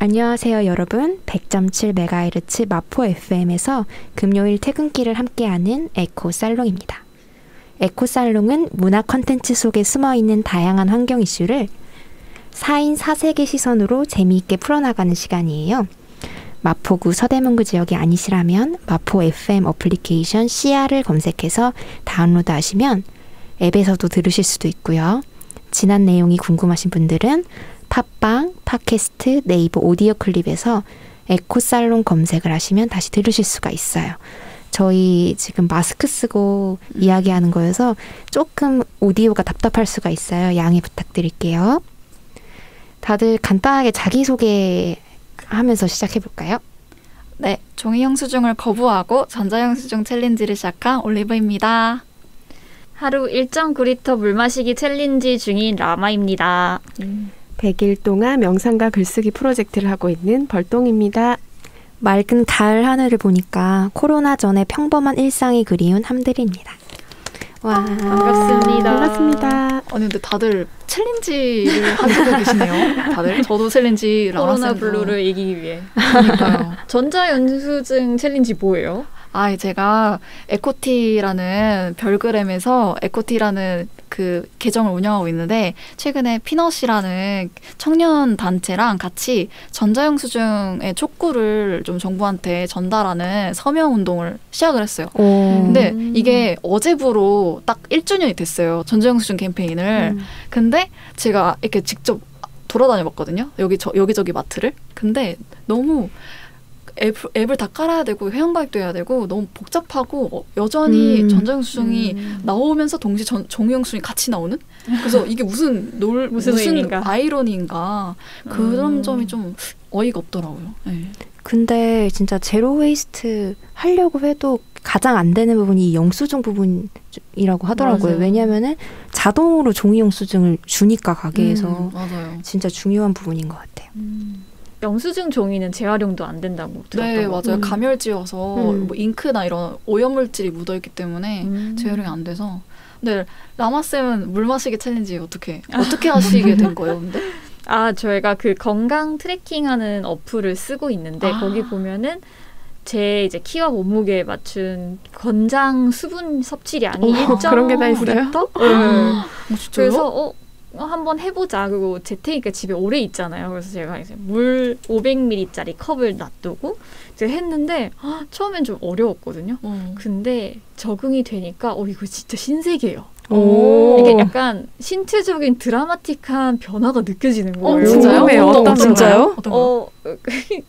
안녕하세요 여러분. 100.7MHz 마포 FM에서 금요일 퇴근길을 함께하는 에코살롱입니다. 에코살롱은 문화 컨텐츠 속에 숨어있는 다양한 환경 이슈를 4인 4색의 시선으로 재미있게 풀어나가는 시간이에요. 마포구 서대문구 지역이 아니시라면 마포 FM 어플리케이션 CR을 검색해서 다운로드 하시면 앱에서도 들으실 수도 있고요. 지난 내용이 궁금하신 분들은 팟빵, 팟캐스트, 네이버 오디오 클립에서 에코살롱 검색을 하시면 다시 들으실 수가 있어요. 저희 지금 마스크 쓰고 이야기하는 거여서 조금 오디오가 답답할 수가 있어요. 양해 부탁드릴게요. 다들 간단하게 자기소개 하면서 시작해볼까요? 네, 종이 영수증을 거부하고 전자영수증 챌린지를 시작한 올리브입니다. 하루 1.9리터 물 마시기 챌린지 중인 라마입니다. 100일 동안 명상과 글쓰기 프로젝트를 하고 있는 벌똥입니다. 맑은 가을 하늘을 보니까 코로나 전에 평범한 일상이 그리운 함들입니다. 와, 반갑습니다. 반갑습니다. 아니 근데 다들 챌린지를 하고 계시네요. 다들 저도 챌린지를 코로나 블루를 이기기 위해. 그러니까요. 전자영수증 챌린지 뭐예요? 제가 에코티라는 별그램에서 에코티라는 그 계정을 운영하고 있는데 최근에 피넛이라는 청년 단체랑 같이 전자영수증의 촉구를 좀 정부한테 전달하는 서명 운동을 시작을 했어요. 근데 이게 어제부로 딱 1주년이 됐어요. 전자영수증 캠페인을. 근데 제가 이렇게 직접 돌아다녀 봤거든요. 여기저기 마트를. 근데 너무 앱을 다 깔아야 되고 회원가입도 해야 되고 너무 복잡하고 여전히 전자영수증이 나오면서 동시에 종이영수증이 같이 나오는? 그래서 이게 무슨 아이러니인가 그런 점이 좀 어이가 없더라고요. 네. 근데 진짜 제로 웨이스트 하려고 해도 가장 안 되는 부분이 이 영수증 부분이라고 하더라고요. 맞아요. 왜냐면은 자동으로 종이 영수증을 주니까 가게에서 맞아요. 진짜 중요한 부분인 것 같아요. 영수증 종이는 재활용도 안 된다고 들었던 네, 거. 맞아요. 가멸지여서 뭐 잉크나 이런 오염물질이 묻어있기 때문에 재활용이 안 돼서. 근데 라마쌤은 물 마시기 챌린지 어떻게 하시게 된 거예요, 근데? 저희가 그 건강 트래킹하는 어플을 쓰고 있는데 거기 보면은 제 이제 키와 몸무게에 맞춘 권장 수분 섭취량이 1.9리터? 그런 게 다 있어요? 그래서 한번 해보자. 그리고 재택이니까 집에 오래 있잖아요. 그래서 제가 이제 물 500ml짜리 컵을 놔두고 이제 했는데 처음엔 좀 어려웠거든요. 근데 적응이 되니까 이거 진짜 신세계예요. 이게 약간 신체적인 드라마틱한 변화가 느껴지는 거예요. 진짜요? 어떤 진짜요?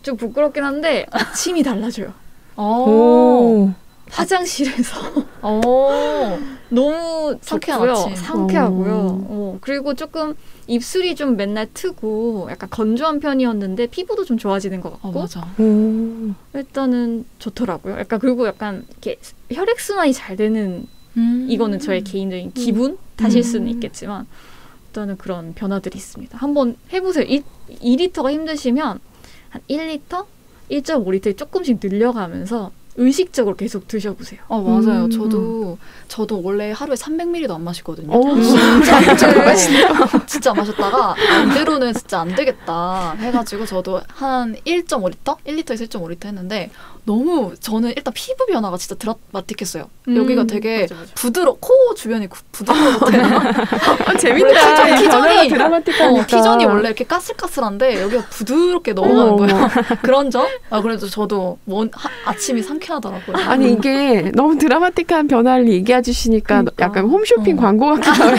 좀 부끄럽긴 한데 아침이 달라져요. 화장실에서 너무 상쾌한 좋고요. 아침. 상쾌하고요. 그리고 조금 입술이 좀 맨날 트고 약간 건조한 편이었는데 피부도 좀 좋아지는 것 같고 맞아. 일단은 좋더라고요. 그리고 약간 이렇게 혈액순환이 잘 되는 이거는 저의 개인적인 기분 탓일 수는 있겠지만 일단은 그런 변화들이 있습니다. 한번 해보세요. 2리터가 힘드시면 한 1리터? 1.5리터에 조금씩 늘려가면서 의식적으로 계속 드셔보세요. 맞아요. 저도 원래 하루에 300ml도 안 마시거든요. 진짜 안 마셨다가 이대로는 진짜 안 되겠다 해가지고 저도 한 1.5리터? 1리터에서 1.5리터 했는데 너무 저는 일단 피부 변화가 진짜 드라마틱했어요. 여기가 되게 코 주변이 부드러워도 되나? 재밌다. T존이 드라마틱하니까. T존이 원래 이렇게 까슬까슬한데 여기가 부드럽게 넘어가는 거예요. 그런 점? 그래도 저도 아침이 상쾌하더라고요. 아니 이게 너무 드라마틱한 변화를 얘기해 주시니까 약간 홈쇼핑 광고 같기도 하고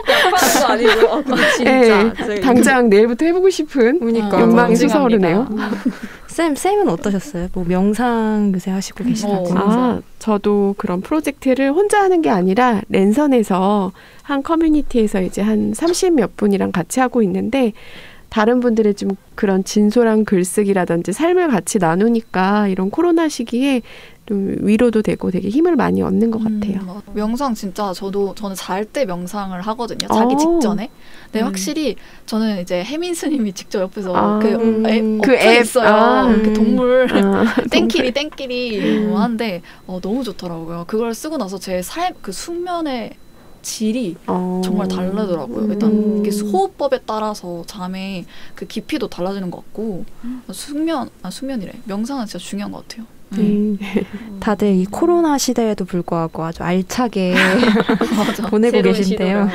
약간도 아니고 근데 진짜 당장 내일부터 해보고 싶은 욕망이 솟아오르네요. 쌤은 어떠셨어요? 뭐 명상 요새 하시고 계시다고. 저도 그런 프로젝트를 혼자 하는 게 아니라 랜선에서 한 커뮤니티에서 이제 한 30몇 분이랑 같이 하고 있는데 다른 분들의 좀 그런 진솔한 글쓰기라든지 삶을 같이 나누니까 이런 코로나 시기에 좀 위로도 되고 되게 힘을 많이 얻는 것 같아요. 명상 진짜 저는 잘 때 명상을 하거든요. 자기 직전에. 근데 확실히 저는 이제 혜민 스님이 직접 옆에서 그 앱 있어요. 그 동물 땡끼리 뭐 하는데 너무 좋더라고요. 그걸 쓰고 나서 제 삶 그 숙면의 질이 정말 다르더라고요. 일단 이게 호흡법에 따라서 잠의 그 깊이도 달라지는 것 같고 수면이래. 명상은 진짜 중요한 것 같아요. 다들 이 코로나 시대에도 불구하고 아주 알차게 보내고 계신데요.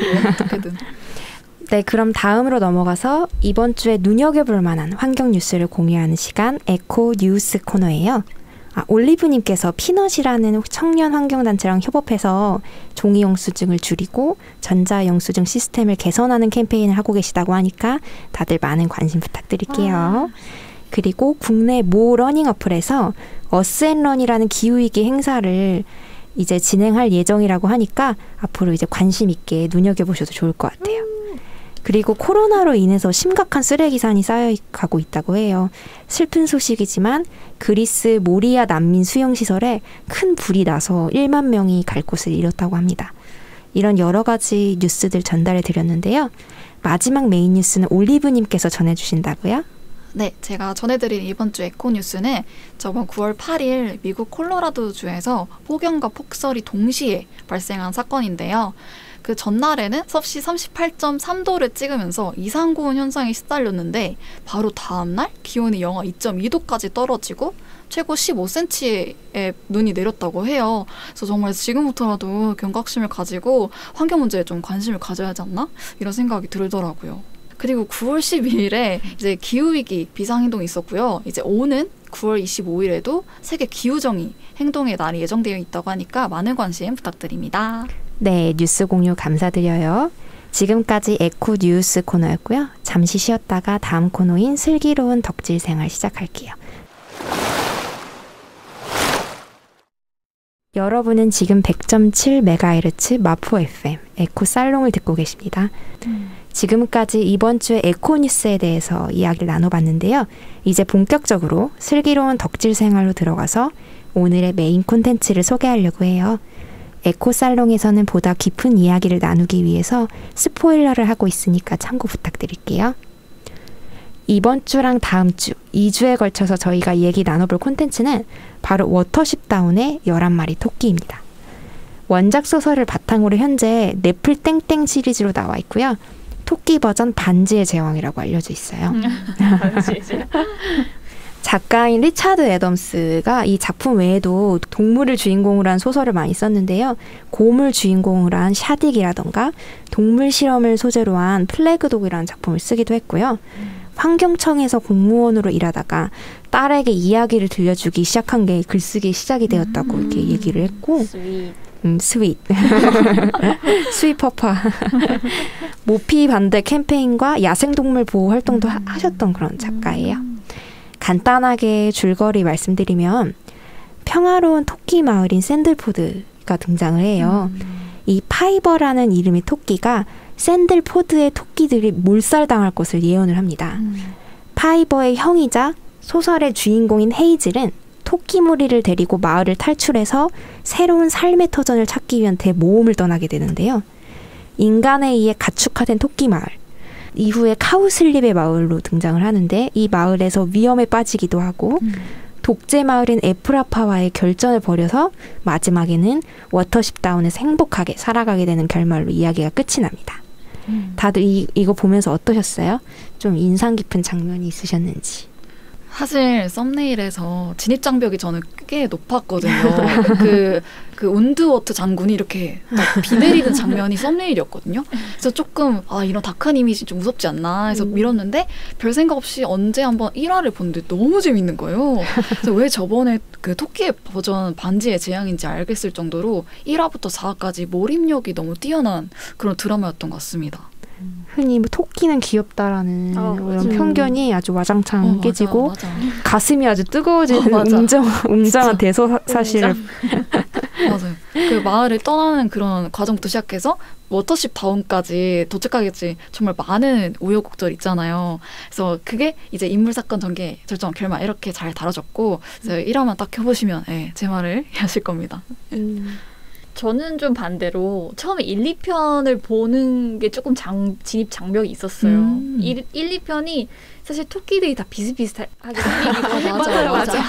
네, 그럼 다음으로 넘어가서 이번 주에 눈여겨볼 만한 환경 뉴스를 공유하는 시간 에코 뉴스 코너예요. 올리브님께서 피넛이라는 청년 환경단체랑 협업해서 종이 영수증을 줄이고 전자 영수증 시스템을 개선하는 캠페인을 하고 계시다고 하니까 다들 많은 관심 부탁드릴게요. 그리고 국내 모 러닝 어플에서 어스앤런이라는 기후위기 행사를 이제 진행할 예정이라고 하니까 앞으로 이제 관심 있게 눈여겨보셔도 좋을 것 같아요. 그리고 코로나로 인해서 심각한 쓰레기산이 쌓여가고 있다고 해요. 슬픈 소식이지만 그리스 모리아 난민 수용시설에 큰 불이 나서 1만 명이 갈 곳을 잃었다고 합니다. 이런 여러 가지 뉴스들 전달해 드렸는데요. 마지막 메인 뉴스는 올리브님께서 전해주신다고요? 네, 제가 전해드릴 이번 주 에코 뉴스는 저번 9월 8일 미국 콜로라도주에서 폭염과 폭설이 동시에 발생한 사건인데요. 그 전날에는 섭씨 38.3도를 찍으면서 이상고온 현상에 시달렸는데 바로 다음날 기온이 영하 2.2도까지 떨어지고 최고 15cm의 눈이 내렸다고 해요. 그래서 정말 지금부터라도 경각심을 가지고 환경 문제에 좀 관심을 가져야 하지 않나? 이런 생각이 들더라고요. 그리고 9월 12일에 이제 기후위기 비상행동이 있었고요. 이제 오는 9월 25일에도 세계 기후정의 행동의 날이 예정되어 있다고 하니까 많은 관심 부탁드립니다. 네, 뉴스 공유 감사드려요. 지금까지 에코 뉴스 코너였고요. 잠시 쉬었다가 다음 코너인 슬기로운 덕질 생활 시작할게요. 여러분은 지금 100.7MHz 마포 FM 에코 살롱을 듣고 계십니다. 지금까지 이번 주의 에코 뉴스에 대해서 이야기를 나눠봤는데요. 이제 본격적으로 슬기로운 덕질 생활로 들어가서 오늘의 메인 콘텐츠를 소개하려고 해요. 에코살롱에서는 보다 깊은 이야기를 나누기 위해서 스포일러를 하고 있으니까 참고 부탁드릴게요. 이번 주랑 다음 주 2주에 걸쳐서 저희가 얘기 나눠볼 콘텐츠는 바로 워터십 다운의 11마리 토끼입니다. 원작 소설을 바탕으로 현재 넷플 땡땡 시리즈로 나와 있고요. 토끼 버전 반지의 제왕이라고 알려져 있어요. 작가인 리차드 애덤스가 이 작품 외에도 동물을 주인공으로 한 소설을 많이 썼는데요. 곰을 주인공으로 한 샤딕이라던가 동물 실험을 소재로 한 플래그독이라는 작품을 쓰기도 했고요. 환경청에서 공무원으로 일하다가 딸에게 이야기를 들려주기 시작한 게 글쓰기 시작이 되었다고 이렇게 얘기를 했고 스윗 스윗퍼파 모피 반대 캠페인과 야생동물 보호 활동도 하셨던 그런 작가예요. 간단하게 줄거리 말씀드리면 평화로운 토끼 마을인 샌들포드가 등장을 해요. 이 파이버라는 이름의 토끼가 샌들포드의 토끼들이 몰살당할 것을 예언을 합니다. 파이버의 형이자 소설의 주인공인 헤이즐은 토끼 무리를 데리고 마을을 탈출해서 새로운 삶의 터전을 찾기 위한 대모험을 떠나게 되는데요. 인간에 의해 가축화된 토끼 마을, 이후에 카우슬립의 마을로 등장을 하는데 이 마을에서 위험에 빠지기도 하고 독재 마을인 에프라파와의 결전을 벌여서 마지막에는 워터십 다운에서 행복하게 살아가게 되는 결말로 이야기가 끝이 납니다. 다들 이거 보면서 어떠셨어요? 좀 인상 깊은 장면이 있으셨는지. 사실 썸네일에서 진입장벽이 저는 꽤 높았거든요. 그 운드워트 장군이 이렇게 비 내리는 장면이 썸네일이었거든요. 그래서 조금 이런 다크한 이미지 좀 무섭지 않나 해서 밀었는데 별 생각 없이 언제 한번 1화를 봤는데 너무 재밌는 거예요. 그래서 왜 저번에 그 토끼의 버전 반지의 제왕인지 알겠을 정도로 1화부터 4화까지 몰입력이 너무 뛰어난 그런 드라마였던 것 같습니다. 흔히 뭐 토끼는 귀엽다라는 이런 편견이 아주 와장창 깨지고 맞아. 가슴이 아주 뜨거워지는 웅장한 대서사실을 맞아요. 그 마을을 떠나는 그런 과정부터 시작해서 워터십 다운까지 도착하겠지 정말 많은 우여곡절 있잖아요. 그래서 그게 이제 인물 사건 전개 절정 결말 이렇게 잘 다뤄졌고 그래서 1화만 딱 켜보시면 제 말을 이해하실 겁니다. 저는 좀 반대로 처음에 1, 2편을 보는 게 조금 진입 장벽이 있었어요. 1, 2편이 사실 토끼들이 다 비슷비슷하게 생기기도 맞아.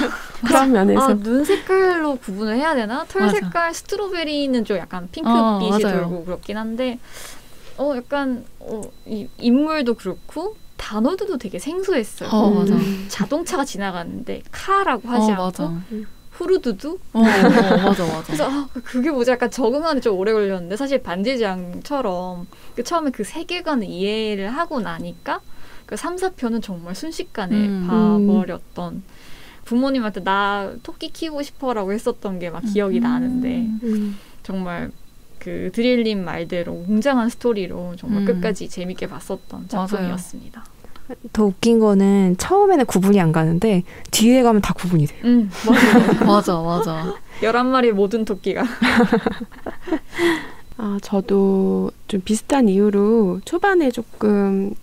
그런 면에서 눈 색깔로 구분을 해야 되나? 털 색깔 스트로베리는 좀 약간 핑크빛이 돌고 그렇긴 한데 약간 이 인물도 그렇고 단어들도 되게 생소했어요. 맞아. 자동차가 지나가는데 카라고 하지 않고 맞아. 후루두두? 맞아. 그래서 그게 뭐지? 약간 적응하는데 좀 오래 걸렸는데 사실 반지의제왕처럼 처음에 그 세계관을 이해를 하고 나니까 그 3, 4편은 정말 순식간에 봐버렸던 부모님한테 나 토끼 키우고 싶어라고 했었던 게 막 기억이 나는데 정말 그 드릴님 말대로 웅장한 스토리로 정말 끝까지 재밌게 봤었던 작품이었습니다. 더 웃긴 거는 처음에는 구분이 안 가는데 뒤에 가면 다 구분이 돼요. 맞아. 11마리의 모든 토끼가. 저도 좀 비슷한 이유로 초반에 조금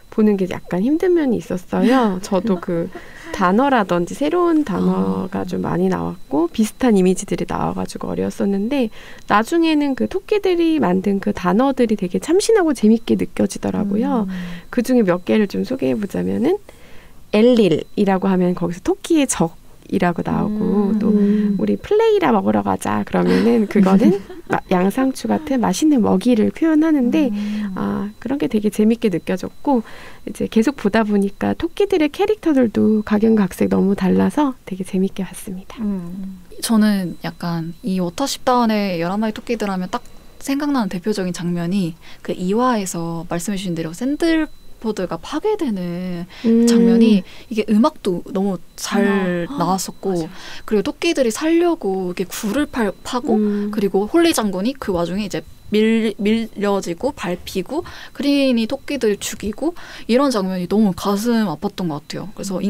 보는 게 약간 힘든 면이 있었어요. 저도 그 단어라든지 새로운 단어가 좀 많이 나왔고 비슷한 이미지들이 나와가지고 어려웠었는데 나중에는 그 토끼들이 만든 그 단어들이 되게 참신하고 재밌게 느껴지더라고요. 그중에 몇 개를 좀 소개해보자면은 엘릴이라고 하면 거기서 토끼의 적이라고 나오고 또 우리 플레이라 먹으러 가자 그러면은 그거는 양상추 같은 맛있는 먹이를 표현하는데 그런 게 되게 재밌게 느껴졌고 이제 계속 보다 보니까 토끼들의 캐릭터들도 각양각색 너무 달라서 되게 재밌게 봤습니다. 저는 약간 이 워터십다운의 11마리 토끼들 하면 딱 생각나는 대표적인 장면이 그 2화에서 말씀해 주신 대로 샌들포드가 파괴되는 장면이 이게 음악도 너무 잘 나왔었고 맞아. 그리고 토끼들이 살려고 이렇게 굴을 파고 그리고 홀리 장군이 그 와중에 이제 밀려지고 밟히고 크린이 토끼들 죽이고 이런 장면이 너무 가슴 아팠던 것 같아요. 그래서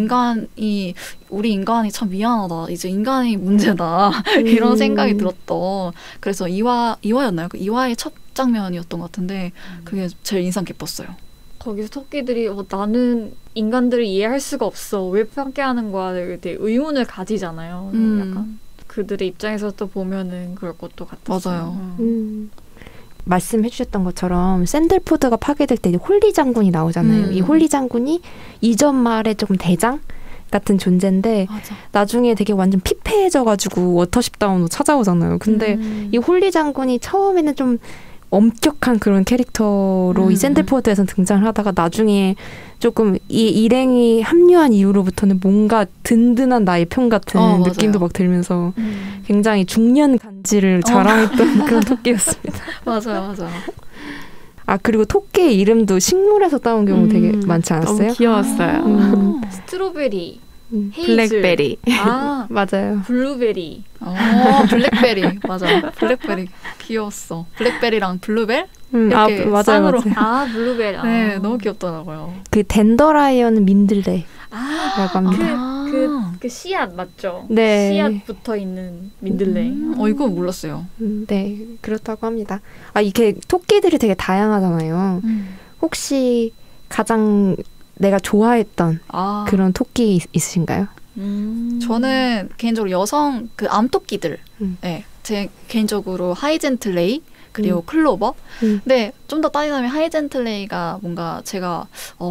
우리 인간이 참 미안하다. 이제 인간이 문제다. 이런 생각이 들었던. 그래서 2화였나요? 그 2화의 첫 장면이었던 것 같은데 그게 제일 인상 깊었어요. 거기서 토끼들이 나는 인간들을 이해할 수가 없어. 왜 함께하는 거야? 되게 의문을 가지잖아요. 약간 그들의 입장에서 또 보면은 그럴 것도 같았어요. 맞아요. 말씀해 주셨던 것처럼 샌들포드가 파괴될 때 홀리 장군이 나오잖아요. 이 홀리 장군이 이전 말의 조금 대장 같은 존재인데 맞아. 나중에 되게 완전 피폐해져가지고 워터십다운으로 찾아오잖아요. 근데 이 홀리 장군이 처음에는 좀 엄격한 그런 캐릭터로 이 샌들포드에서 등장을 하다가 나중에 조금 이 일행이 합류한 이후로부터는 뭔가 든든한 나의 편 같은 느낌도 막 들면서 굉장히 중년 간지를 자랑했던 그런 토끼였습니다. 맞아요. 그리고 토끼의 이름도 식물에서 따온 경우 되게 많지 않았어요? 너무 귀여웠어요. 스트로베리, 블랙베리. 맞아요. 블루베리. 블랙베리. 맞아. 블랙베리 귀여웠어. 블랙베리랑 블루벨? 이렇게 맞아요. 쌍으로. 블루베리. 네, 너무 귀엽더라고요. 그 덴더라이언은 민들레라고 합니다. 그 씨앗 맞죠? 네. 씨앗 붙어 있는 민들레. 이거 몰랐어요. 네, 그렇다고 합니다. 이게 토끼들이 되게 다양하잖아요. 혹시 가장 내가 좋아했던 그런 토끼 있으신가요? 저는 개인적으로 여성 그 암토끼들, 네, 제 개인적으로 하이젠틀레이 그리고 클로버. 근데 좀 더 따지자면 하이젠틀레이가 뭔가 제가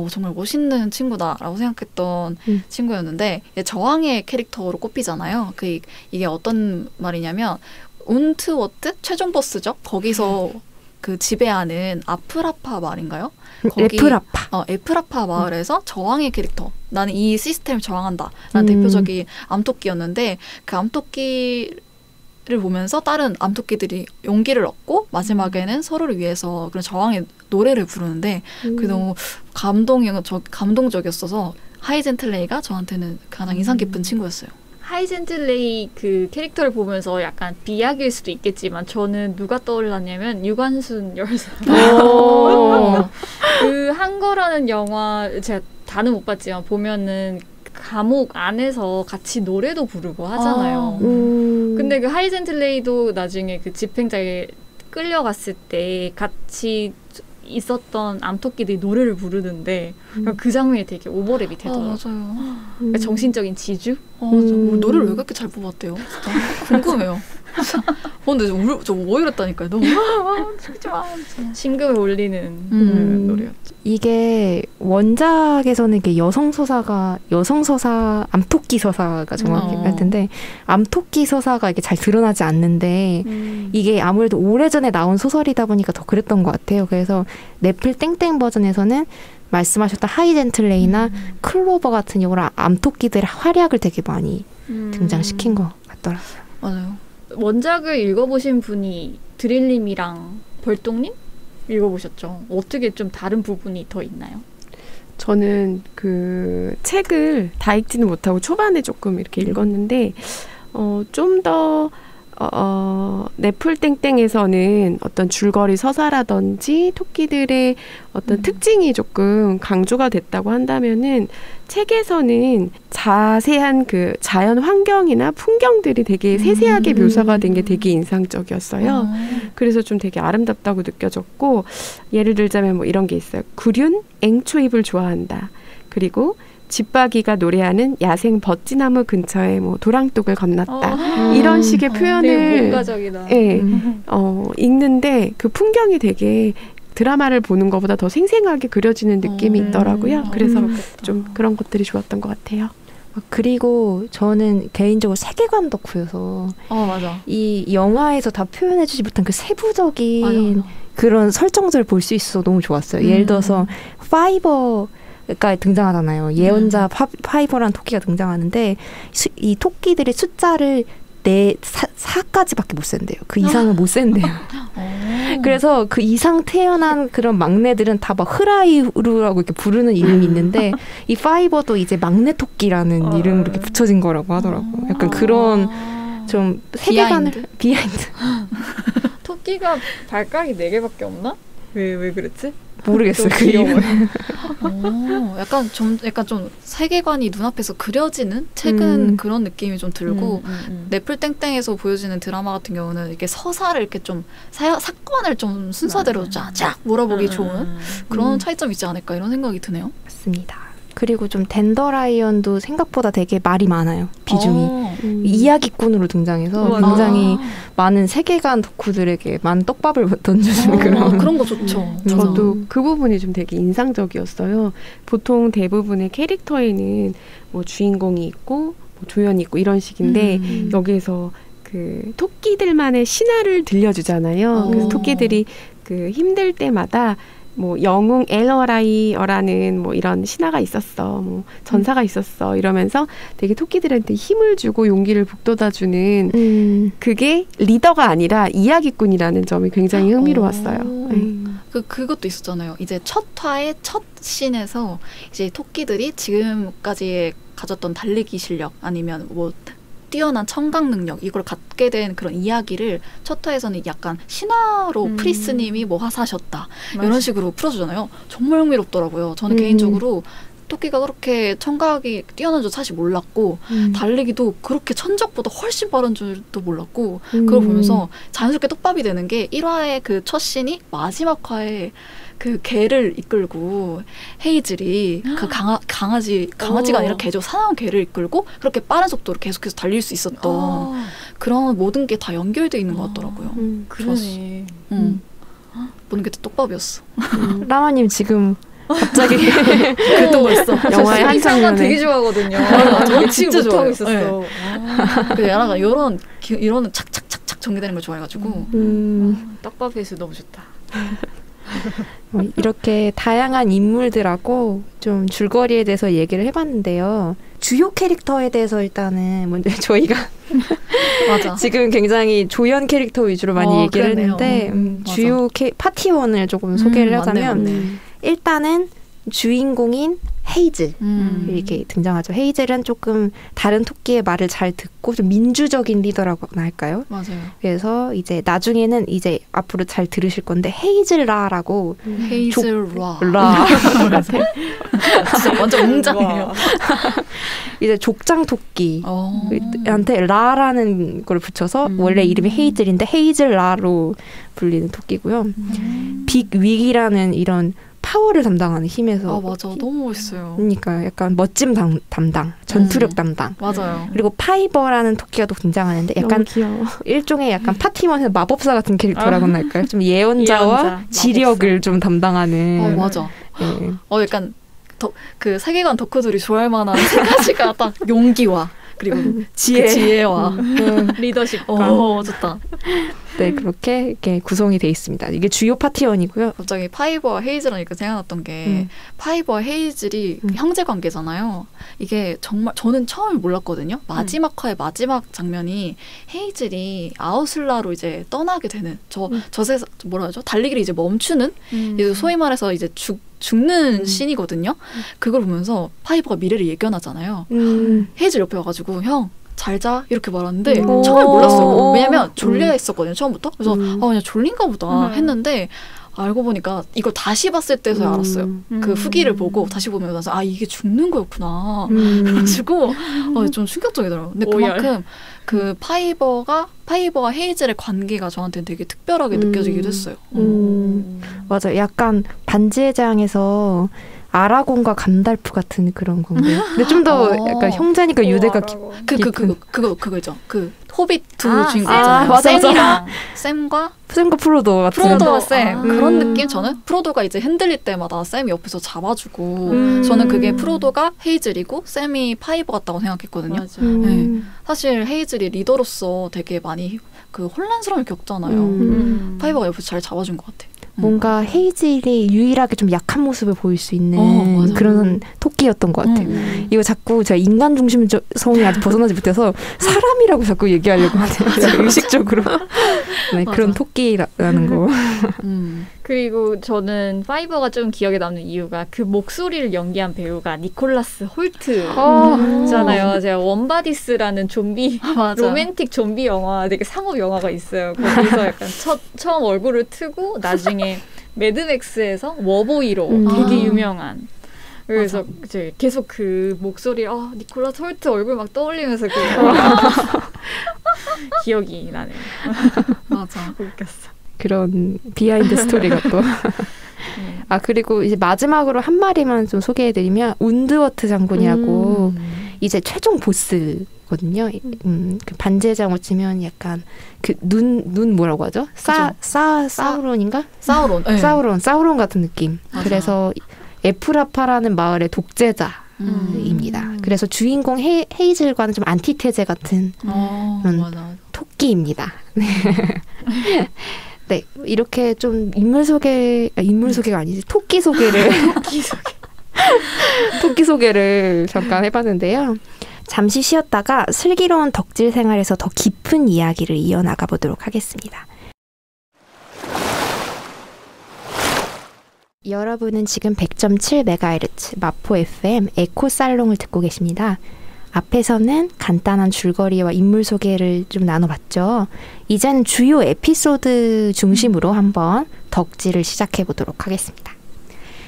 정말 멋있는 친구다라고 생각했던 친구였는데 저항의 캐릭터로 꼽히잖아요. 이게 어떤 말이냐면 운트워트 최종 보스죠. 거기서 그 지배하는 아프라파 마을인가요? 에프라파 마을에서 저항의 캐릭터. 나는 이 시스템을 저항한다. 라는 대표적인 암토끼였는데 그 암토끼를 보면서 다른 암토끼들이 용기를 얻고 마지막에는 서로를 위해서 그런 저항의 노래를 부르는데 그게 너무 감동적이었어서 하이젠틀레이가 저한테는 가장 인상 깊은 친구였어요. 하이젠틀레이 그 캐릭터를 보면서 약간 비약일 수도 있겠지만 저는 누가 떠올랐냐면 유관순 열사. 그 한거라는 영화 제가 다는 못 봤지만 보면은 감옥 안에서 같이 노래도 부르고 하잖아요. 근데 그 하이젠틀레이도 나중에 그 집행자에 끌려갔을 때 같이 있었던 암토끼들이 노래를 부르는데 그 장면이 되게 오버랩이 되더라고요. 맞아요. 그러니까 정신적인 지주? 맞아. 노래를 왜 그렇게 잘 뽑았대요? 진짜 궁금해요. 근데 저 오히렸다니까요. 너무 죽지 마. 심금을 울리는 노래였죠. 이게 원작에서는 이게 여성서사 암토끼 서사가 정확히 할 텐데 암토끼 서사가 이게 잘 드러나지 않는데 이게 아무래도 오래전에 나온 소설이다 보니까 더 그랬던 것 같아요. 그래서 넷플 땡땡 버전에서는 말씀하셨던 하이젠틀레이나 클로버 같은 경우는 암토끼들의 활약을 되게 많이 등장시킨 것 같더라고요. 맞아요. 원작을 읽어보신 분이 드릴님이랑 벌똥님 읽어보셨죠? 어떻게 좀 다른 부분이 더 있나요? 저는 그 책을 다 읽지는 못하고 초반에 조금 이렇게 읽었는데 좀 더 넷플땡땡에서는 어떤 줄거리 서사라든지 토끼들의 어떤 특징이 조금 강조가 됐다고 한다면은 책에서는 자세한 그 자연 환경이나 풍경들이 되게 세세하게 묘사가 된 게 되게 인상적이었어요. 그래서 좀 되게 아름답다고 느껴졌고, 예를 들자면 뭐 이런 게 있어요. 구륜, 앵초잎을 좋아한다. 그리고 집박이가 노래하는 야생 벚지나무 근처에 뭐 도랑둑을 건넜다. 이런 식의 표현을 문과적이다. 읽는데 그 풍경이 되게 드라마를 보는 것보다 더 생생하게 그려지는 느낌이 있더라고요. 그래서 좀 그런 것들이 좋았던 것 같아요. 그리고 저는 개인적으로 세계관 덕후여서 맞아. 이 영화에서 다 표현해주지 못한 그 세부적인 그런 설정들을 볼 수 있어서 너무 좋았어요. 예를 들어서 파이버가 등장하잖아요. 예언자 파이버라는 토끼가 등장하는데 이 토끼들의 숫자를 4까지밖에 못 센대요. 그 이상은 못 센대요. 그래서 그 이상 태어난 그런 막내들은 다 막 흐라이루라고 이렇게 부르는 이름이 있는데 이 파이버도 이제 막내 토끼라는 이름으로 이렇게 붙여진 거라고 하더라고요. 약간 그런 좀 세계관을 비하인드. 토끼가 발가락이 4개밖에 없나? 왜 그랬지? 모르겠어요. 그 이름은. 약간 좀 세계관이 눈앞에서 그려지는 책은 그런 느낌이 좀 들고 넷플 땡땡에서 보여지는 드라마 같은 경우는 이렇게 서사를 이렇게 좀 사건을 좀 순서대로 쫙 몰아보기 좋은 그런 차이점이 있지 않을까 이런 생각이 드네요. 맞습니다. 그리고 좀 덴더라이언도 생각보다 되게 말이 많아요. 비중이. 이야기꾼으로 등장해서 굉장히 많은 세계관 덕후들에게 많은 떡밥을 던져주는 그런 거 좋죠. 저도 그 부분이 좀 되게 인상적이었어요. 보통 대부분의 캐릭터에는 뭐 주인공이 있고 뭐 조연이 있고 이런 식인데 여기에서 그 토끼들만의 신화를 들려주잖아요. 그래서 토끼들이 그 힘들 때마다 뭐 영웅 엘어라이어라는 뭐 이런 신화가 있었어, 뭐 전사가 있었어 이러면서 되게 토끼들한테 힘을 주고 용기를 북돋아주는 그게 리더가 아니라 이야기꾼이라는 점이 굉장히 흥미로웠어요. 그것도 있었잖아요. 이제 첫 화의 첫 씬에서 이제 토끼들이 지금까지 가졌던 달리기 실력 아니면 뭐 뛰어난 청각 능력 이걸 갖게 된 그런 이야기를 첫 화에서는 약간 신화로 프리스님이 뭐 화사하셨다 이런 식으로 풀어주잖아요. 정말 흥미롭더라고요. 저는 개인적으로 토끼가 그렇게 청각이 뛰어난 줄 사실 몰랐고 달리기도 그렇게 천적보다 훨씬 빠른 줄도 몰랐고 그걸 보면서 자연스럽게 떡밥이 되는 게 1화의 그 첫 씬이 마지막 화에 그 개를 이끌고 헤이즐이 그 강아지가 아니라 개죠. 사나운 개를 이끌고 그렇게 빠른 속도로 계속해서 달릴 수 있었던 그런 모든 게 다 연결되어 있는 것 같더라고요. 그러네. 모든 게 다 떡밥이었어. 라마님 지금 갑자기 그랬던 거 있어. 영화의 한 장면 되게 좋아하거든요. 저 진짜 못하고 좋아해요. 있었어. 그 야나가 이런 착착착착 전개되는 걸 좋아해가지고 떡밥에서 너무 좋다. 이렇게 다양한 인물들하고 좀 줄거리에 대해서 얘기를 해봤는데요. 주요 캐릭터에 대해서 일단은 먼저 저희가 맞아. 지금 굉장히 조연 캐릭터 위주로 많이 얘기를 그러네요. 했는데 주요 파티원을 조금 소개를 하자면 맞네. 일단은 주인공인 헤이즐 이렇게 등장하죠. 헤이즐은 조금 다른 토끼의 말을 잘 듣고 좀 민주적인 리더라고 할까요? 맞아요. 그래서 이제 나중에는 이제 앞으로 잘 들으실 건데 헤이즐라라고 헤이즐라 진짜 완전 웅장해요. 이제 족장 토끼한테 라라는 걸 붙여서 원래 이름이 헤이즐인데 헤이즐라로 불리는 토끼고요. 빅 윅이라는 이런 파워를 담당하는 힘에서. 아 맞아, 너무 멋있어요. 그러니까 약간 멋짐 담당, 전투력 담당. 맞아요. 그리고 파이버라는 토끼가 또 등장하는데 약간 너무 귀여워. 일종의 약간 파티원에서 마법사 같은 캐릭터라고나 할까요? 좀 예언자와 예언자, 지력을 마법사. 좀 담당하는. 맞아. 예. 약간 그 세계관 덕후들이 좋아할 만한 세 가지가 딱 용기와 그리고 지혜와 리더십과. 좋다. 네, 그렇게 이렇게 구성이 돼 있습니다. 이게 주요 파티원이고요. 갑자기 파이버와 헤이즐하니까 생각났던 게 파이버와 헤이즐이 형제 관계잖아요. 이게 정말 저는 처음에 몰랐거든요. 마지막 화의 마지막 장면이 헤이즐이 아우슬라로 이제 떠나게 되는 저 세상 뭐라 하죠? 달리기를 이제 멈추는 이제 소위 말해서 이제 죽는 씬이거든요. 그걸 보면서 파이버가 미래를 예견하잖아요. 헤이즐 옆에 와가지고 형 잘 자 이렇게 말하는데 처음에 몰랐어요. 왜냐면 졸려 했었거든요 처음부터. 그래서 그냥 졸린가 보다 했는데 알고 보니까 이걸 다시 봤을 때서야 알았어요. 그 후기를 보고 다시 보면 나서 이게 죽는 거였구나. 그래가지고 좀 충격적이더라고요. 근데 그만큼 그 파이버와 헤이즐의 관계가 저한테는 되게 특별하게 느껴지기도 했어요. 맞아, 약간 반지의 제왕에서 아라곤과 간달프 같은 그런 관계. 근데 좀 더 약간 형제니까 유대가 그거죠. 그 호빗 두 주인공 맞아, 있잖아요. 샘과 프로도 같은. 프로도와 샘 그런 느낌. 저는 프로도가 이제 흔들릴 때마다 샘이 옆에서 잡아주고 저는 그게 프로도가 헤이즐이고 샘이 파이버 같다고 생각했거든요. 맞아. 네. 사실 헤이즐이 리더로서 되게 많이 그 혼란스러움을 겪잖아요. 파이버가 옆에서 잘 잡아준 것 같아. 뭔가 헤이즐이 유일하게 좀 약한 모습을 보일 수 있는 맞아. 그런 토끼였던 것 같아요. 이거 자꾸 제가 인간 중심성이 아직 벗어나지 못해서 사람이라고 자꾸 얘기하려고 하네요. 의식적으로. 네, 그런 토끼라는 거. 그리고 저는 파이버가 좀 기억에 남는 이유가 그 목소리를 연기한 배우가 니콜라스 홀트잖아요. 제가 원바디스라는 좀비 로맨틱 좀비 영화, 되게 상업 영화가 있어요. 거기서 약간 처음 얼굴을 트고 나중에 매드맥스에서 워보이로 되게 유명한. 그래서 이제 계속 그 목소리 니콜라스 홀트 얼굴 막 떠올리면서 기억이 나네요. 맞아. 웃겼어. 그런 비하인드 스토리가 또. 그리고 이제 마지막으로 한 마리만 좀 소개해드리면 운드워트 장군이라고 이제 최종 보스거든요. 그 반지의 제왕을 치면 약간 그 눈 뭐라고 하죠? 사우론인가? 사우론. 네. 사우론 같은 느낌. 맞아. 그래서 에프라파라는 마을의 독재자입니다. 그래서 주인공 헤이즐과는 좀 안티테제 같은 그런 토끼입니다. 네, 이렇게 좀 인물 소개가 아니지 토끼 소개를 토끼 소개를 잠깐 해봤는데요. 잠시 쉬었다가 슬기로운 덕질 생활에서 더 깊은 이야기를 이어나가 보도록 하겠습니다. 여러분은 지금 100.7MHz 마포 FM 에코살롱을 듣고 계십니다. 앞에서는 간단한 줄거리와 인물 소개를 좀 나눠봤죠. 이제는 주요 에피소드 중심으로 한번 덕질을 시작해 보도록 하겠습니다.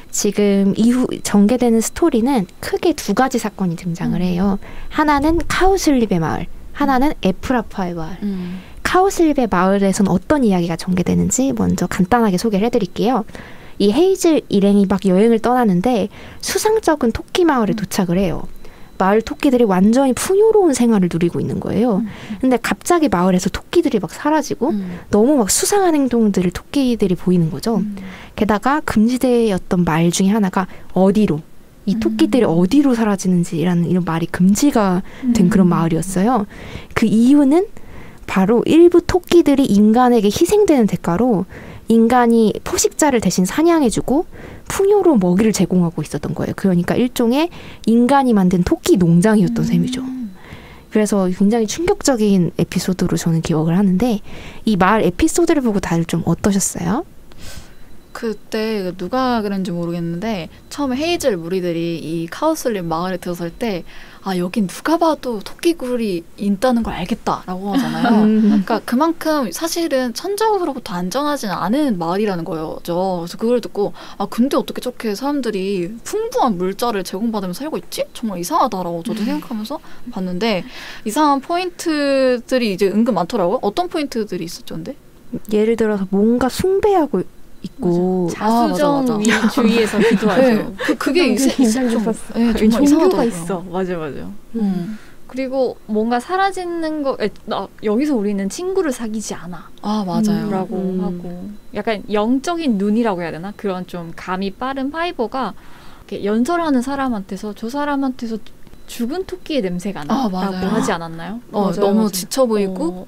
지금 이후 전개되는 스토리는 크게 두 가지 사건이 등장을 해요. 하나는 카오슬립의 마을, 하나는 에프라파의 마을. 카오슬립의 마을에서는 어떤 이야기가 전개되는지 먼저 간단하게 소개를 해드릴게요. 이 헤이즐 일행이 막 여행을 떠나는데 수상쩍은 토끼 마을에 도착을 해요. 마을 토끼들이 완전히 풍요로운 생활을 누리고 있는 거예요. 근데 갑자기 마을에서 토끼들이 막 사라지고 너무 막 수상한 행동들을 토끼들이 보이는 거죠. 게다가 금지되었던 말 중에 하나가 어디로, 이 토끼들이 어디로 사라지는지라는 이런 말이 금지가 된 그런 마을이었어요. 그 이유는 바로 일부 토끼들이 인간에게 희생되는 대가로 인간이 포식자를 대신 사냥해주고 풍요로운 먹이를 제공하고 있었던 거예요. 그러니까 일종의 인간이 만든 토끼 농장이었던 셈이죠. 그래서 굉장히 충격적인 에피소드로 저는 기억을 하는데 이 말 에피소드를 보고 다들 좀 어떠셨어요? 그때 누가 그랬는지 모르겠는데 처음에 헤이즐 무리들이 이 카오슬립 마을에 들어설 때 여긴 누가 봐도 토끼굴이 있다는 걸 알겠다라고 하잖아요. 그러니까 그만큼 사실은 천적으로부터 안전하지는 않은 마을이라는 거죠. 그래서 그걸 듣고 근데 어떻게 저렇게 사람들이 풍부한 물자를 제공받으면서 살고 있지? 정말 이상하다라고 저도 생각하면서 봤는데 이상한 포인트들이 이제 은근 많더라고요. 어떤 포인트들이 있었죠, 근데? 예를 들어서 뭔가 숭배하고 있고 자수정 주의에서 기도하죠. 네, 그게 인상 깊었어. 네, 정말 종교가 이상하더라고요. 있어. 맞아요. 그리고 뭔가 사라지는 거 여기서 우리는 친구를 사귀지 않아. 맞아요. 라고 하고 약간 영적인 눈이라고 해야 되나? 그런 좀 감이 빠른 파이버가 이렇게 연설하는 사람한테서 저 사람한테서 죽은 토끼의 냄새가 나라고 하지 않았나요? 너무 지쳐 보이고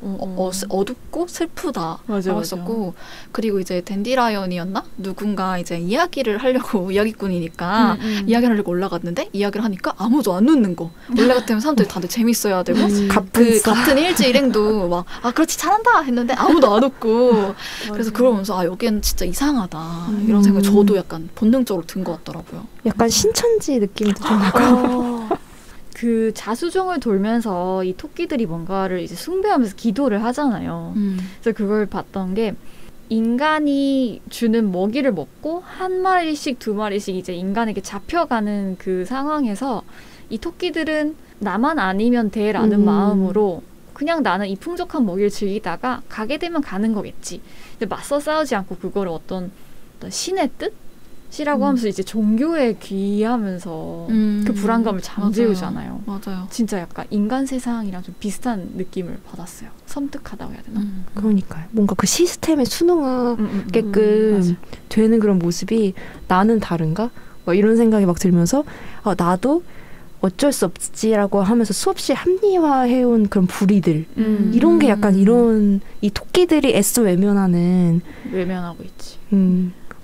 어둡고 슬프다 라고 했었고 그리고 이제 댄디라이언이었나? 누군가 이제 이야기를 하려고 이야기꾼이니까 이야기를 하려고 올라갔는데 이야기를 하니까 아무도 안 웃는 거. 원래 같으면 사람들이 다들 재밌어야 되고 그 같은 일지 일행도 막 그렇지 잘한다 했는데 아무도 안 웃고 그래서 그러면서 여기는 진짜 이상하다 이런 생각이 저도 약간 본능적으로 든 것 같더라고요. 약간 신천지 느낌도 좀 나고 그 자수정을 돌면서 이 토끼들이 뭔가를 이제 숭배하면서 기도를 하잖아요. 그래서 그걸 봤던 게 인간이 주는 먹이를 먹고 한 마리씩 두 마리씩 이제 인간에게 잡혀가는 그 상황에서 이 토끼들은 나만 아니면 돼라는 마음으로 그냥 나는 이 풍족한 먹이를 즐기다가 가게 되면 가는 거겠지. 근데 맞서 싸우지 않고 그걸 어떤 신의 뜻? 이라고 하면서 이제 종교에 귀하면서 그 불안감을 잠재우잖아요. 맞아요. 진짜 약간 인간 세상이랑 좀 비슷한 느낌을 받았어요. 섬뜩하다고 해야 되나? 그러니까요. 뭔가 그 시스템에 순응하게끔 되는 그런 모습이 나는 다른가? 이런 생각이 막 들면서 나도 어쩔 수 없지라고 하면서 수없이 합리화해온 그런 불의들 이런 게 약간 이런 이 토끼들이 애써 외면하고 있지.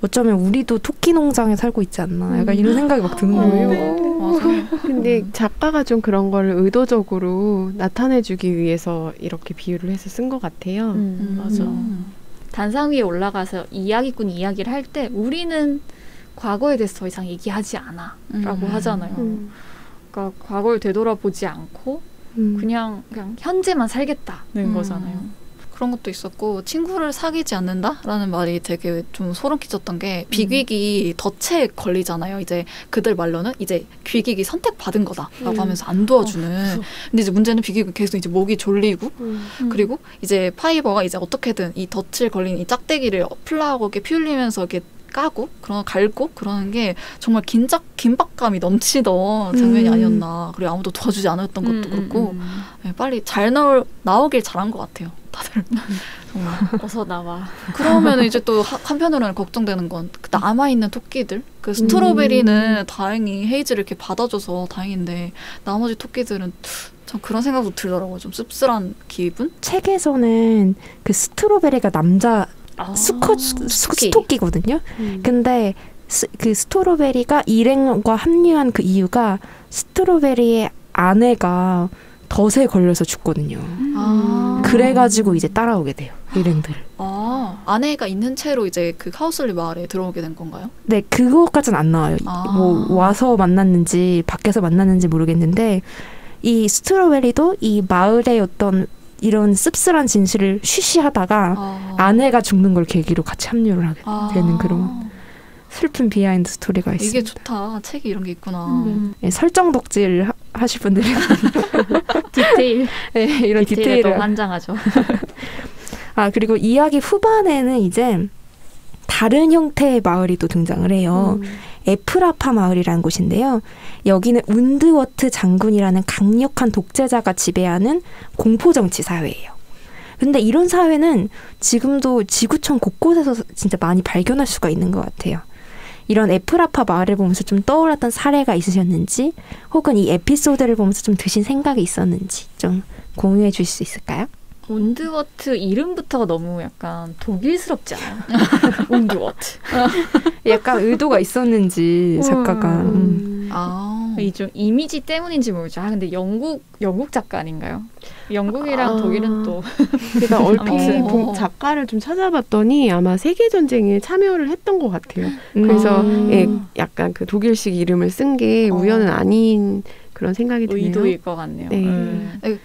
어쩌면 우리도 토끼 농장에 살고 있지 않나 약간 이런 생각이 막 드는 거예요. 맞아요. 근데 작가가 좀 그런 걸 의도적으로 나타내주기 위해서 이렇게 비유를 해서 쓴 것 같아요. 맞아. 단상 위에 올라가서 이야기꾼이 이야기를 할 때 우리는 과거에 대해서 더 이상 얘기하지 않아 라고 하잖아요. 그러니까 과거를 되돌아보지 않고 그냥 현재만 살겠다는 거잖아요. 그런 것도 있었고 친구를 사귀지 않는다라는 말이 되게 좀 소름 끼쳤던 게 비귀기 덫에 걸리잖아요. 이제 그들 말로는 이제 귀객이 선택받은 거다라고 하면서 안 도와주는. 근데 이제 문제는 비귀가 계속 이제 목이 졸리고 그리고 이제 파이버가 이제 어떻게든 이 덫을 걸린 이 짝대기를 플라하게 피울리면서 이렇게 까고 갈고 그러는 게 정말 긴박감이 넘치던 장면이 아니었나. 그리고 아무도 도와주지 않았던 것도 그렇고 빨리 잘 나오길 잘한 것 같아요. 다들 정말 어서 나와. 그러면 이제 또 한편으로는 걱정되는 건 그 남아있는 토끼들. 그 스트로베리는 다행히 헤이즈를 이렇게 받아줘서 다행인데 나머지 토끼들은 참 그런 생각도 들더라고요. 좀 씁쓸한 기분. 책에서는 그 스트로베리가 남자 스토끼거든요. 근데 그 스트로베리가 일행과 합류한 그 이유가 스트로베리의 아내가 덫에 걸려서 죽거든요. 그래가지고 이제 따라오게 돼요. 일행들. 아내가 있는 채로 이제 그 하우슬리 마을에 들어오게 된 건가요? 네, 그거까지는 안 나와요. 뭐 와서 만났는지 밖에서 만났는지 모르겠는데 이 스트로베리도 이 마을의 어떤 이런 씁쓸한 진실을 쉬쉬하다가 아내가 죽는 걸 계기로 같이 합류를 하게 되는 그런 슬픈 비하인드 스토리가 있습니다. 이게 좋다. 책에 이런 게 있구나. 네, 설정 덕질 하실 분들은 디테일. 네, 이런 디테일을 환장하죠. 그리고 이야기 후반에는 이제 다른 형태의 마을이 또 등장을 해요. 에프라파 마을이라는 곳인데요. 여기는 운드워트 장군이라는 강력한 독재자가 지배하는 공포정치 사회예요. 근데 이런 사회는 지금도 지구촌 곳곳에서 진짜 많이 발견할 수가 있는 것 같아요. 이런 에프라파 마을을 보면서 좀 떠올랐던 사례가 있으셨는지 혹은 이 에피소드를 보면서 좀 드신 생각이 있었는지 좀 공유해 주실 수 있을까요? 운드워트 이름부터가 너무 약간 독일스럽지 않아요? 운드워트. 약간 의도가 있었는지 작가가. 이 좀 이미지 때문인지 모르죠. 근데 영국 작가 아닌가요? 영국이랑 독일은 또 제가 얼핏 작가를 좀 찾아봤더니 아마 세계전쟁에 참여를 했던 것 같아요. 그래서 약간 그 독일식 이름을 쓴 게 우연은 아닌 그런 생각이 드네요. 의도일 것 같네요. 네.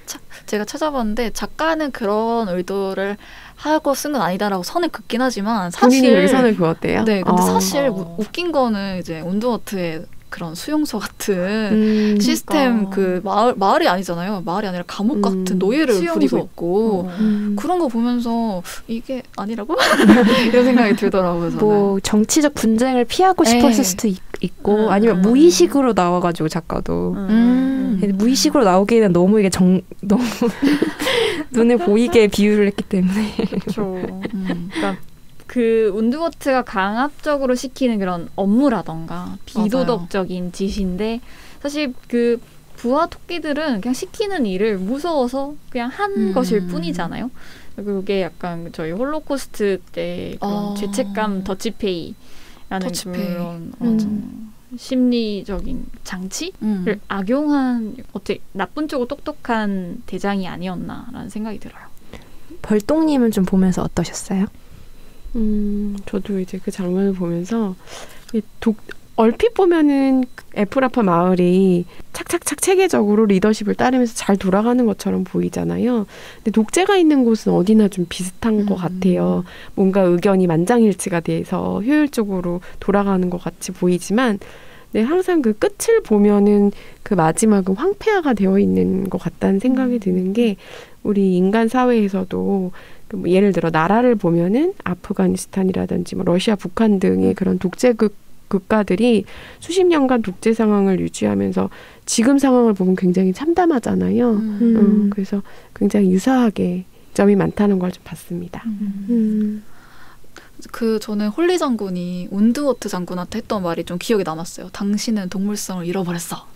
제가 찾아봤는데 작가는 그런 의도를 하고 쓴 건 아니다라고 선을 긋긴 하지만 사실 본인이 왜 선을 그었대요? 네, 근데 사실 웃긴 거는 이제 운드워트의 그런 수용소 같은 시스템 그 마을이 아니잖아요. 마을이 아니라 감옥 같은 노예를 수용소. 부리고 있고 그런 거 보면서 이게 아니라고 이런 생각이 들더라고요. 저는. 뭐 정치적 분쟁을 피하고 싶었을 수도 있고 아니면 무의식으로 나와가지고 작가도 무의식으로 나오기에는 너무 이게 너무 눈에 보이게 비유를 했기 때문에 그렇죠. 그러니까 그 운드워트가 강압적으로 시키는 그런 업무라던가 비도덕적인 짓인데 사실 그 부하 토끼들은 그냥 시키는 일을 무서워서 그냥 한 것일 뿐이잖아요. 그게 약간 저희 홀로코스트 때 그런 죄책감 더치페이라는 그런 심리적인 장치를 악용한 어떻게 나쁜 쪽으로 똑똑한 대장이 아니었나라는 생각이 들어요. 벌똥님은 좀 보면서 어떠셨어요? 저도 이제 그 장면을 보면서 얼핏 보면은 에프라파 마을이 착착착 체계적으로 리더십을 따르면서 잘 돌아가는 것처럼 보이잖아요. 근데 독재가 있는 곳은 어디나 좀 비슷한 것 같아요. 뭔가 의견이 만장일치가 돼서 효율적으로 돌아가는 것 같이 보이지만 네, 항상 그 끝을 보면은 그 마지막은 황폐화가 되어 있는 것 같다는 생각이 드는 게 우리 인간 사회에서도 뭐 예를 들어 나라를 보면은 아프가니스탄이라든지 뭐 러시아, 북한 등의 그런 독재 국가들이 수십 년간 독재 상황을 유지하면서 지금 상황을 보면 굉장히 참담하잖아요. 그래서 굉장히 유사하게 점이 많다는 걸 좀 봤습니다. 저는 홀리 장군이 운드워트 장군한테 했던 말이 좀 기억에 남았어요. 당신은 동물성을 잃어버렸어.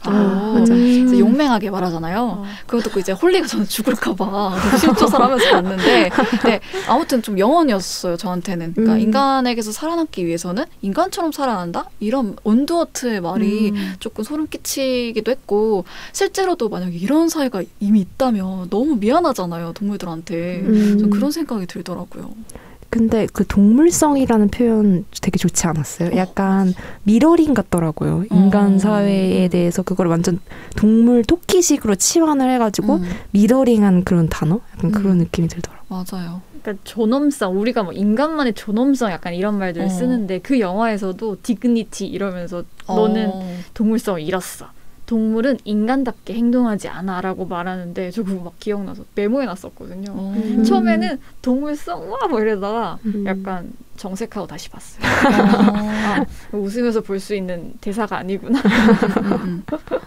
그래서 용맹하게 말하잖아요. 그거 듣고 이제 홀리가 저는 죽을까봐 실조사를 하면서 봤는데 네, 아무튼 좀 영혼이었어요. 저한테는. 그러니까 인간에게서 살아남기 위해서는 인간처럼 살아난다? 이런 운드워트의 말이 조금 소름 끼치기도 했고 실제로도 만약에 이런 사회가 이미 있다면 너무 미안하잖아요. 동물들한테. 그런 생각이 들더라고요. 근데 그 동물성이라는 표현 되게 좋지 않았어요? 약간 미러링 같더라고요. 인간 사회에 대해서 그걸 완전 동물 토끼식으로 치환을 해가지고 미러링한 그런 단어? 약간 그런 느낌이 들더라고요. 맞아요. 그러니까 존엄성, 우리가 뭐 인간만의 존엄성 약간 이런 말들을 쓰는데 그 영화에서도 디그니티 이러면서 너는 동물성을 잃었어. 동물은 인간답게 행동하지 않아라고 말하는데 저 그거 막 기억나서 메모해놨었거든요. 처음에는 동물성 와 뭐 이러다가 약간 정색하고 다시 봤어요. 웃으면서 볼 수 있는 대사가 아니구나.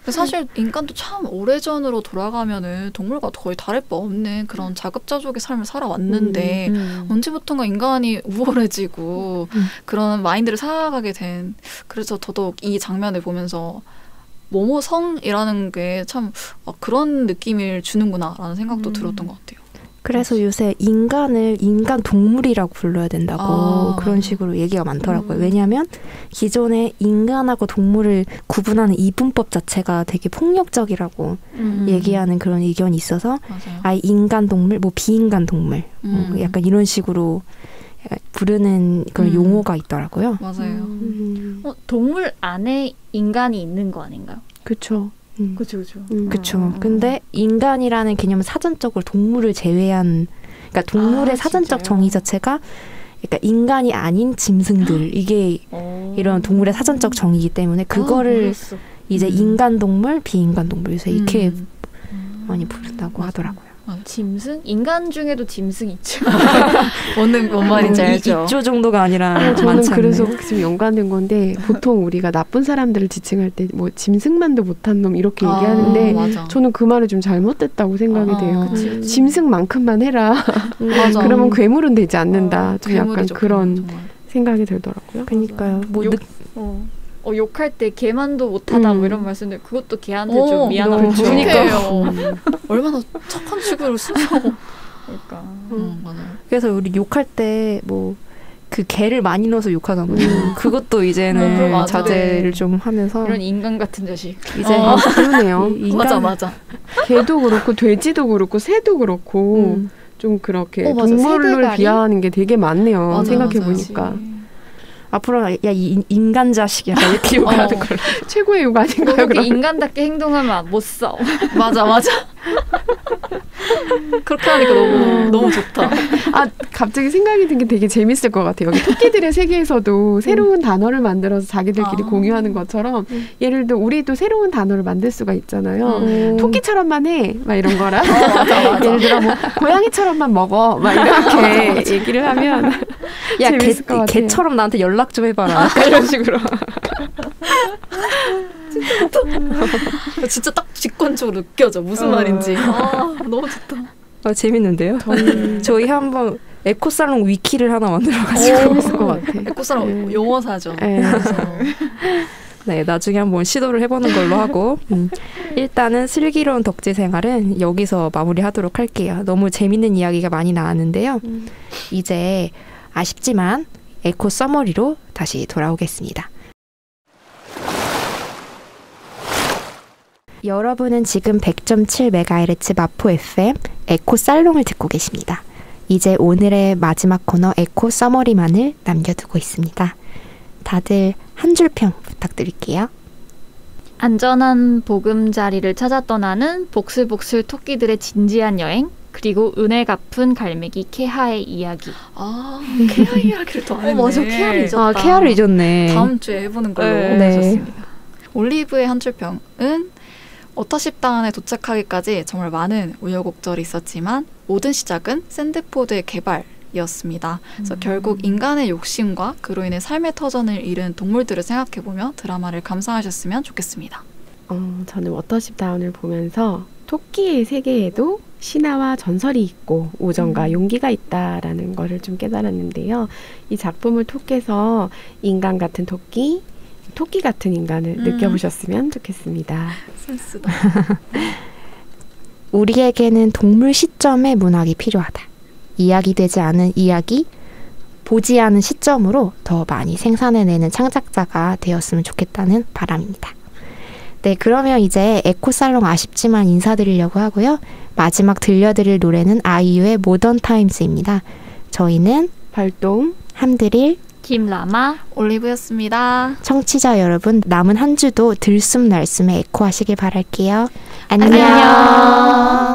사실 인간도 참 오래전으로 돌아가면은 동물과 거의 다를 바 없는 그런 자급자족의 삶을 살아왔는데 언제부턴가 인간이 우월해지고 그런 마인드를 살아가게 된 그래서 더더욱 이 장면을 보면서 모모성이라는 게 참 그런 느낌을 주는구나라는 생각도 들었던 것 같아요. 그래서 요새 인간을 인간 동물이라고 불러야 된다고 그런 식으로 얘기가 많더라고요. 왜냐하면 기존에 인간하고 동물을 구분하는 이분법 자체가 되게 폭력적이라고 얘기하는 그런 의견이 있어서 아예 인간 동물, 뭐 비인간 동물 약간 이런 식으로 부르는 그런 용어가 있더라고요. 맞아요. 동물 안에 인간이 있는 거 아닌가요? 그렇죠. 그렇죠. 근데 인간이라는 개념은 사전적으로 동물을 제외한, 그러니까 동물의 사전적 정의 자체가 그러니까 인간이 아닌 짐승들 이게 이런 동물의 사전적 정의이기 때문에 그거를 이제 인간 동물, 비인간 동물 요새 이렇게 많이 부른다고 하더라고요. 짐승? 인간 중에도 짐승 있죠. 뭔 말인지 알죠. 이조 정도가 아니라 저는 그래서 지금 연관된 건데 보통 우리가 나쁜 사람들을 지칭할 때 뭐 짐승만도 못한 놈 이렇게 얘기하는데 맞아. 저는 그 말이 좀 잘못됐다고 생각이 돼요. 짐승만큼만 해라. 맞아. 그러면 괴물은 되지 않는다. 좀 약간 괴물이죠, 그런 정말. 생각이 들더라고요. 그러니까요. 욕할 때 개만도 못하다 뭐 이런 말씀인데 그것도 개한테 좀 미안하고 그러니까요. 얼마나 착한 식으로 쓰고. 그러니까. 맞아요. 그래서 우리 욕할 때 뭐 그 개를 많이 넣어서 욕하잖아요. 그것도 이제는 자제를 좀 하면서 이런 인간 같은 자식. 이제 그러네요. 맞아. 개도 그렇고 돼지도 그렇고 새도 그렇고 좀 그렇게 동물을 비하하는 게 되게 많네요. 생각해 보니까. 앞으로 이 인간 자식 약간 이렇게 욕하는 걸로. 최고의 욕 아닌가요? 그렇게 인간답게 행동하면 못 써. 맞아. 그렇게 하니까 너무 좋다. 아, 갑자기 생각이 든 게 되게 재밌을 것 같아요. 여기 토끼들의 세계에서도 새로운 단어를 만들어서 자기들끼리 공유하는 것처럼 예를 들어 우리도 새로운 단어를 만들 수가 있잖아요. 토끼처럼만 해, 막 이런 거라. 맞아. 예를 들어 뭐 고양이처럼만 먹어, 막 이렇게 얘기를 하면 야, 재밌을 것 같아요. 걔처럼 나한테 연락 좀 해봐라. 이런 식으로. 진짜 딱 직관적으로 느껴져 무슨 말인지. 너무 좋다. 재밌는데요? 저희 한번 에코살롱 위키를 하나 만들어가지고 재밌을 것 같아. 에코살롱 용어 사전. 네, 나중에 한번 시도를 해보는 걸로 하고 일단은 슬기로운 덕질 생활은 여기서 마무리하도록 할게요. 너무 재밌는 이야기가 많이 나왔는데요. 이제 아쉽지만 에코 서머리로 다시 돌아오겠습니다. 여러분은 지금 100.7MHz 마포 FM 에코 살롱을 듣고 계십니다. 이제 오늘의 마지막 코너 에코 서머리만을 남겨두고 있습니다. 다들 한 줄 평 부탁드릴게요. 안전한 보금자리를 찾아 떠나는 복슬복슬 토끼들의 진지한 여행, 그리고 은혜 갚은 갈매기 케하의 이야기. 케하 이야기를 또 안 했네. 맞아, 케하를 잊었다. 케아를 잊었네. 다음 주에 해보는 걸로 하셨습니다. 올리브의 한 줄평은 워터십다운에 도착하기까지 정말 많은 우여곡절이 있었지만 모든 시작은 샌드포드의 개발이었습니다. 그래서 결국 인간의 욕심과 그로 인해 삶의 터전을 잃은 동물들을 생각해보며 드라마를 감상하셨으면 좋겠습니다. 저는 워터십다운을 보면서 토끼의 세계에도 신화와 전설이 있고 우정과 용기가 있다라는 거를 좀 깨달았는데요. 이 작품을 통해서 인간 같은 토끼 같은 인간을 느껴보셨으면 좋겠습니다. 센스다. 우리에게는 동물 시점의 문학이 필요하다. 이야기되지 않은 이야기, 보지 않은 시점으로 더 많이 생산해내는 창작자가 되었으면 좋겠다는 바람입니다. 네, 그러면 이제 에코살롱 아쉽지만 인사드리려고 하고요. 마지막 들려드릴 노래는 아이유의 모던 타임스입니다. 저희는 발동, 함드릴, 김라마, 올리브였습니다. 청취자 여러분, 남은 한 주도 들숨날숨에 에코하시길 바랄게요. 안녕. 안녕.